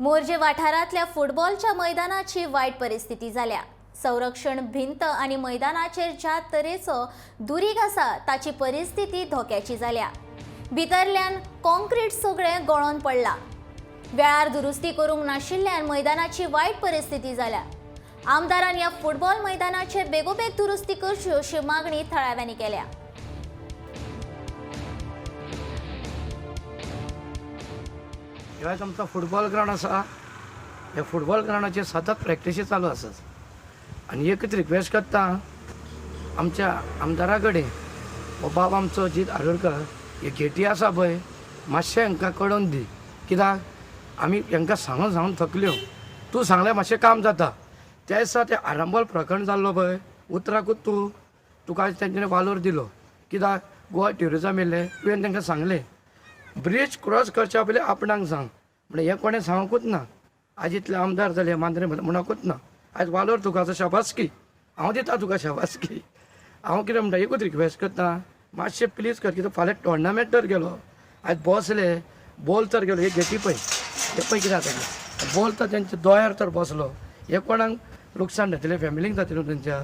मोर्जे वाठारांतल्या फुटबॉलच्या मैदानाची वाईट परिस्थिती जाल्या। संरक्षण भिंत आणि मैदानाचेर ज्या तरेचो दुरीग आसा ताची परिस्थिती धोक्याची जाल्या। भितरल्यान कॉंक्रीट सगळें गळोन पडला। वेळार दुरुस्ती करूंक नाशिल्ल्यान मैदानाची वाईट परिस्थिती जाल्या। आमदारान ह्या फुटबॉल मैदानाचेर बेगोबेग दुरुस्ती करची अशी मागणी थळाव्यांनी केल्या। ह्या आमचा फुटबॉल ग्राउंड आसा, ह्या फुटबॉल ग्राउंडाचेर सतत प्रॅक्टिसी चालू आसात आनी एकच रिक्वेस्ट करता आमच्या आमदारा कडेन, हो बाब आमचो अजीत आरोडकर, हे गेटी आसा पळय मातशें हांकां कळोवन दी, कित्याक आमी हांकां सांगून सांगून थकल्यो। तूं सांगलें मातशें काम जाता। त्या दिसा तें आरंबोल प्रकरण जाल्लो पळय, उतराकूच तुका तेंच्यांनी वालोर दिलो, कित्याक गोवा ट्युरिजम येयलें, तुवें तांकां सांगलें ब्रिज क्रॉस करच्या पयलीं आपणाक सांग, म्हणल्यार हें कोणें सांगूंकूच ना। आज इतले आमदार जाले मांद्रे म्हणकूच ना। आयज वालोर तुका शाबासकी, हांव दिता तुका शाबासकी। हांव कितें म्हणटा, एकूच रिक्वेस्ट करता, मातशें प्लीज कर, कित्याक फाल्यां टोर्नामेंट तर गेलो, आयज बसले बॉल तर गेलो, हे गेटी पळय, हे पळय कितें जाता, बॉल तर तेंच्या दोळ्यार तर बसलो, हे कोणाक लुकसाण जातलें, फॅमिलीक जातलें तेंच्या।